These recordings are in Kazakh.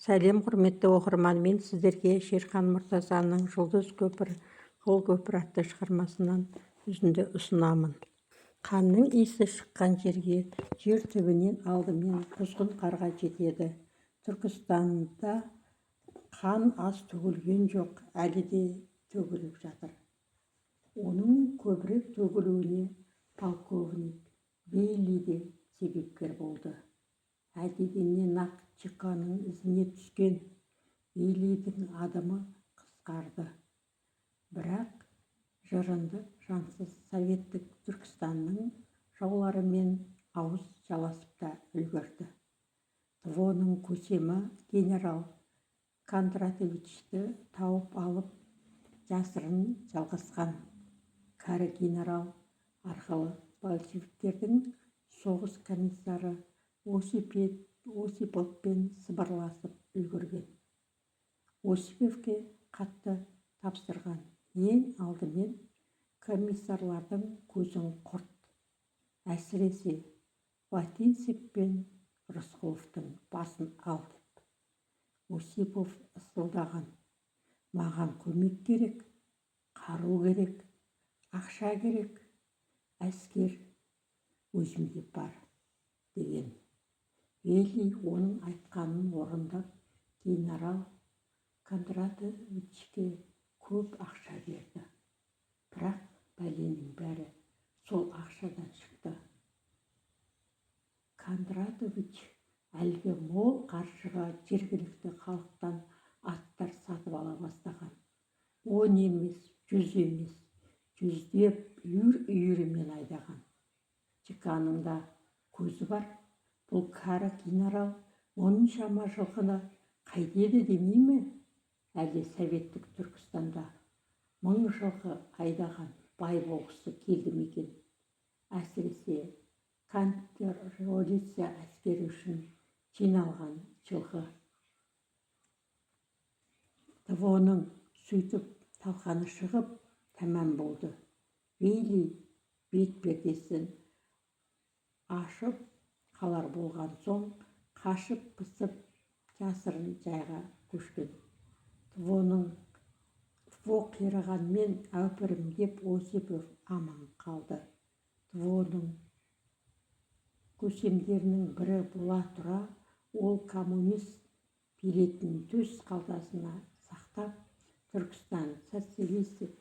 Сәлем құрметті оқырман, мен сіздерге Шерхан Мұртазаның «Жұлдыз көпір, жол көпір» атты шығармасынан үзінді ұсынамын. Қанның иісі шыққан жерге, жер түбінен алдымен құзғын қарға жетеді. Түркістанда қан аз төгілген жоқ, әлі де төгіліп жатыр. Оның көбірек төгілуіне полковник Бейли де себепкер болды. Әдетінен-ақ Чеканың ізіне түскен Бейлидің адымы қысқарды. Бірақ жырынды жансыз советтік Түркістанның жауларымен ауыз жаласып та үлгерді. Твоның көсемі генерал Кондратовичті тауып алып жасырын жалғасқан. Кәрі генерал арқылы большевиктердің соғыс комиссары Осиповпен сыбырласып үлгерген. Осиповке қатты тапсырған: ең алдымен комиссарлардың көзін құрт, әсіресе Вотинцев пен Рысқұловтың басын ал деп. Осипов ысылдаған: маған көмек керек, қару керек, ақша керек, әскер өзімде бар деген. Бейли оның айтқанын орындап, генерал Кондратовичке көп ақша берді. Бірақ бәленің бәрі сол ақшадан шықты. Кондратович әлгі мол қаржыға жергілікті халықтан аттар сатып ала бастаған. 10 емес, 100 емес, жүздеп үйір-үйірімен айдаған. Чеканың да көзі бар. Бұл кәрі генерал мұншама жылқыны қайтеді демей ме? Әлде советтік Түркістанда 1000 жылқы айдаған бай болғысы келді ме екен? Әсіресе контрреволюция әскері үшін жиналған жылқы. Твоның сөйтіп талқаны шығып тәмам болды. Бейли бет-пердесін ашып қалар болған соң қашып-пысып жасырын жайға көшкен. Тво қирағанмен әупірімдеп Осипов аман қалды. Твоның көсемдерінің бірі бола тұра, ол коммунист билетін төс қалтасына сақтап, Түркістан социалистік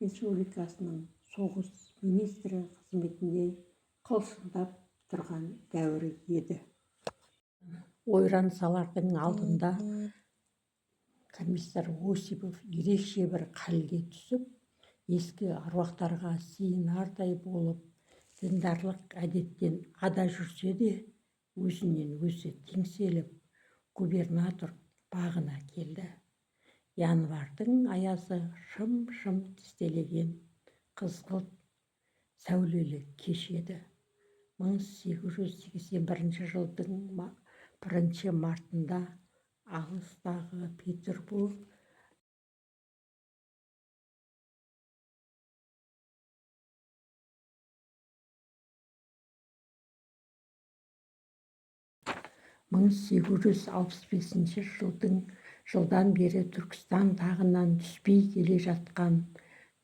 республикасының соғыс министрі қызметінде қылшылдап тұрған дәуірі еді. Ойран салардың алдында комиссар Осипов ерекше бір халге түсіп, ескі аруақтарға сиынардай болып, діндарлық әдеттен ада жүрсе де, өзінен өзі теңселіп, губернатор бағына келді. Январдың аязы шым-шым тістелеген қызғылт сәулелі кеш еді. 1881 жылдың 1 мартында алыстағы Петербург 1865 жылдан бері Түркістан тағынан түспей келе жатқан,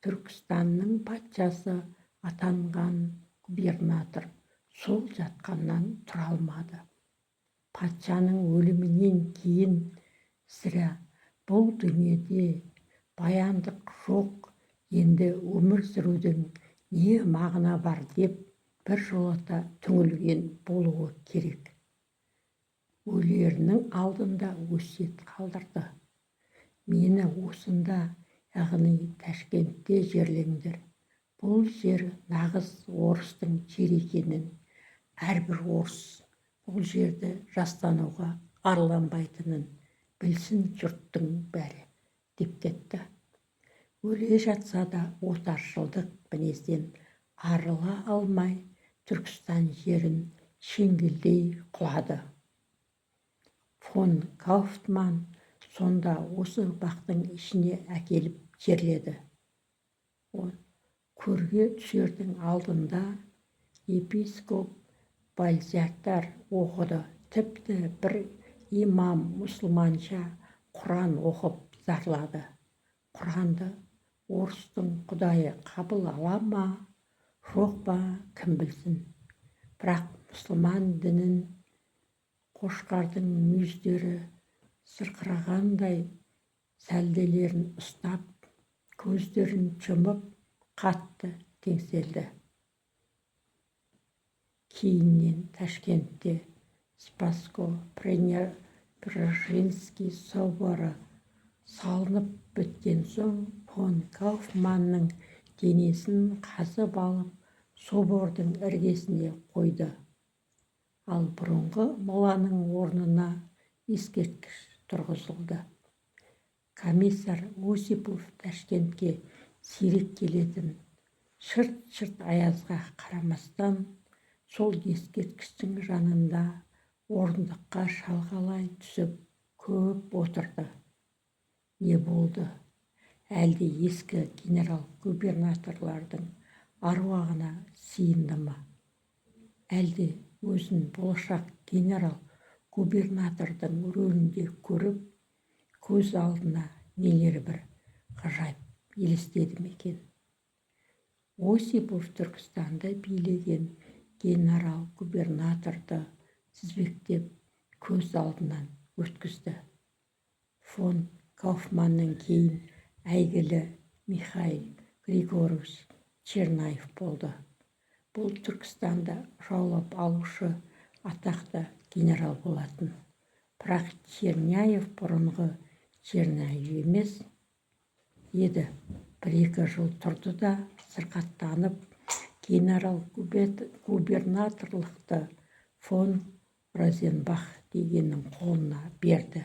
Түркістанның патшасы атанған губернатор сол жатқаннан тұра алмады. Патшаның өлімінен кейін сірә бұл дүниеде баяндық жоқ, енді өмір сүрудің не мағына бар деп біржолата түңілген болуы керек. Өлерінің алдында өсиет қалдырды: мені осында, яғни Ташкентте жерлеңдер. Бұл жер нағыз орыстың жері екенін, әрбір орыс бұл жерді жастануға арланбайтынын білсін жұрттың бәрі, деп кетті. Өле жатса да отаршылдық мінезден арыла алмай, Түркістан жерін шеңгелдей құлады. Фон Кауфман сонда осы бақтың ішіне әкеліп жерледі. Көрге түсердің алдында епископ Бальзактар оқыды. Тіпті бір имам мұсылманша құран оқып зарлады. Құранды орыстың құдайы қабыл ала ма, жоқ па, кім білсін. Бірақ мұсылман дінін қошқардың мүйіздері сырқырағандай сәлделерін ұстап, көздерін жұмып қатты теңселді. Кейіннен Ташкентте Спасско-Преображенский соборы салынып біткен соң фон Кауфманның денесін қазып алып собордың іргесіне қойды. Ал бұрынғы моланың орнына ескерткіш тұрғызылды. Комиссар Осипов Ташкентке сирек келетін, шырт-шырт аязға қарамастан сол ескерткіштің жанында орындыққа шалғалай түсіп көп отырды. Не болды? Әлде ескі генерал-губернаторлардың аруағына сиынды ма? Әлде өзін болашақ генерал-губернатордың рөлінде көріп, көз алдына нелер бір ғажайып елестеді ме екен? Осипов Түркістанды билеген генерал-губернаторды тізбектеп көз алдынан өткізді. Фон Кауфманнан кейін әйгілі Михаил Григорьевич Черняев болды. Бұл Түркістанды жаулап алушы атақты генерал болатын. Бірақ Черняев бұрынғы Черняев емес еді. Бір-екі жыл тұрды да сырқаттанып, генерал-губернаторлықты фон Розенбах дегеннің қолына берді.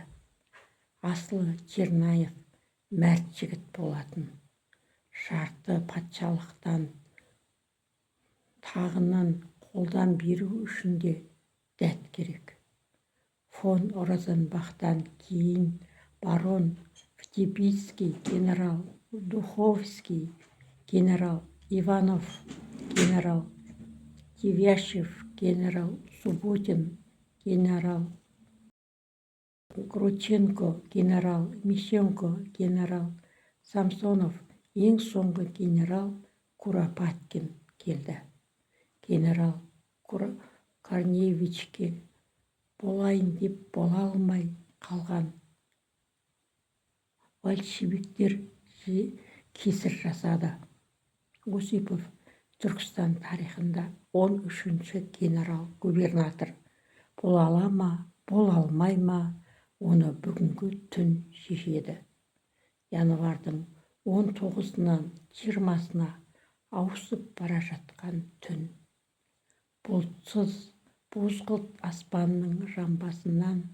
Асылы Черняев мәрт жігіт болатын. Жарты патшалықтан тағынан қолдан беру үшін де дәт керек. Фон Розенбахтан кейін барон Втебицкий, генерал Духовский, генерал Иванов, генерал Тивяшев, генерал Субботин, генерал Гроченко, генерал Мищенко, генерал Самсонов, ең соңғы генерал Куропаткин келді. Генерал Корневичке болайын деп бола алмай қалған большевиктер кесір жасады. Осипов Түркістан тарихында 13-ші генерал-губернатор бола ала ма, бола алмай ма, оны бүгінгі түн шешеді. Январдың 19-нан 20-сына ауысып бара жатқан түн. Бұлтсыз бозғылт аспанның жамбасынан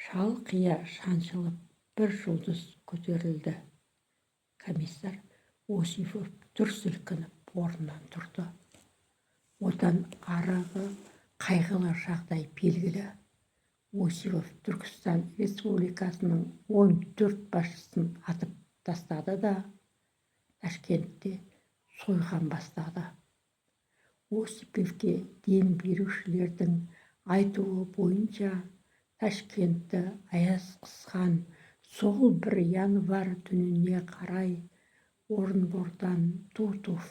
шалқия шаншылып бір жұлдыз көтерілді. Комиссар Осипов дүр сілкініп орнынан тұрды. Одан арғы қайғылы жағдай белгілі. Осипов Түркістан Республикасының 14 басшысын атып тастады да Ташкентте сойқан бастады. Осиповке дем берушілердің айтуы бойынша Ташкентті аяз қысқан сол бір январь түніне қарай Орынбордан Дутов,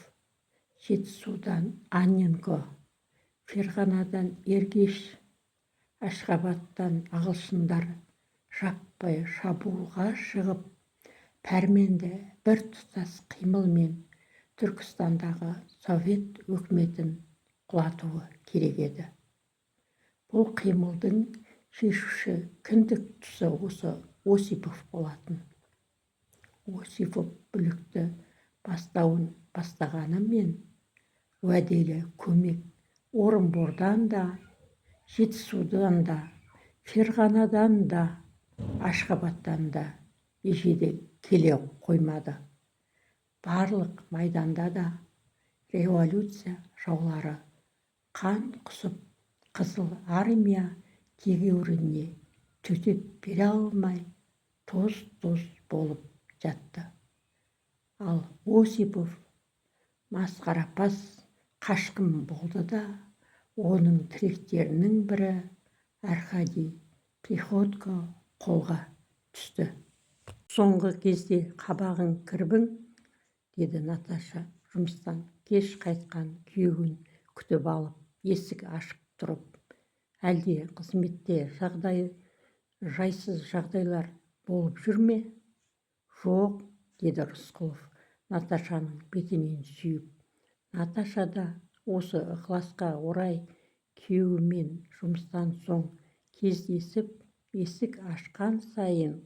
Жетісудан Анненко, Ферғанадан Ергеш, Ашхабадтан ағылшындар жаппай шабуылға шығып, пәрменді бір тұтас қимылмен Түркістандағы Совет өкіметін құлатуы керек еді. Бұл қимылдың шешуші кіндік тұсы осы Осипов болатын. Осипов бүлікті бастауын бастағанымен уәделі көмек Орынбордан да, Жетісудан да, Ферғанадан да, Ашхабадтан да ежеде келе қоймады. Барлық майданда да революция жаулары қан құсып, Қызыл армия тегеурініне төтеп бере алмай тоз-тоз болып жатты. Ал Осипов масқарапас қашқын болды да, оның тіректерінің бірі Аркадий приходько қолға түсті. «Соңғы кезде қабағың кірбің?» деді Наташа жұмыстан кеш қайтқан күйеуін күтіп алып, есік ашып тұрып. «Әлде қызметте жайсыз жағдайлар болып жүр ме?» «Жоқ», деді Рысқұлов Наташаның бетінен сүйіп. Наташа да осы ықыласқа орай күйеуімен жұмыстан соң кездесіп, есік ашқан сайын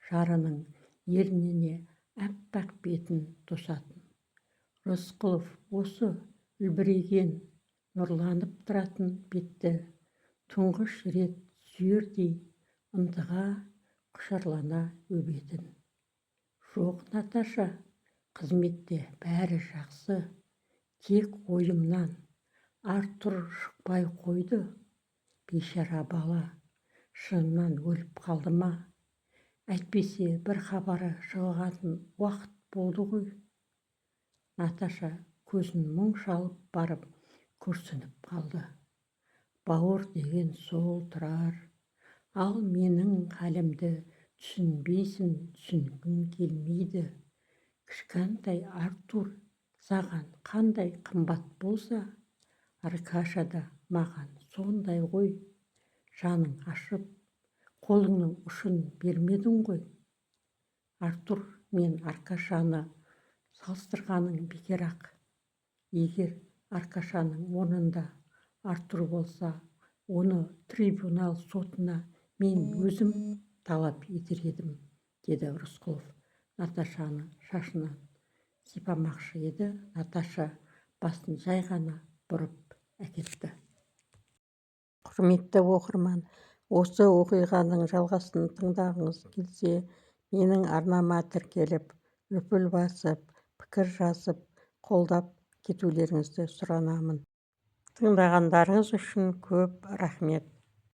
жарының ерніне аппақ бетін тосатын. Рысқұлов осы үлбіреген, нұрланып тұратын бетті тұңғыш рет сүйердей ынтыға құшырлана өбетін. «Жоқ, Наташа, қызметте бәрі жақсы. Тек ойымнан Артур шықпай қойды. Бейшара бала, шыннан өліп қалды ма? Әйтпесе бір хабары шығатын уақыт болды ғой». Наташа көзін мұң шалып барып күрсініп қалды. «Бауыр деген сол, Тұрар. Ал менің халімді түсінбейсің, түсінгің келмейді. Кішкентай Артур саған қандай қымбат болса, Аркаша да маған сондай ғой. Жаның ашып, қолыңның ұшын бермедің ғой». Артур мен Аркашаны салыстырғаның бекер-ақ. Егер Аркашаның орнында Артур болса, оны трибунал сотына мен өзім талап етер едім, деді Рысқұлов Наташаны шашынан сипамақшы еді. Наташа басын жай ғана бұрып әкетті. Құрметті оқырман, осы оқиғаның жалғасын тыңдағыңыз келсе, менің арнама тіркеліп, лүпіл басып, пікір жазып, қолдап кетулеріңізді сұранамын. Тыңдағандарыңыз үшін көп рахмет.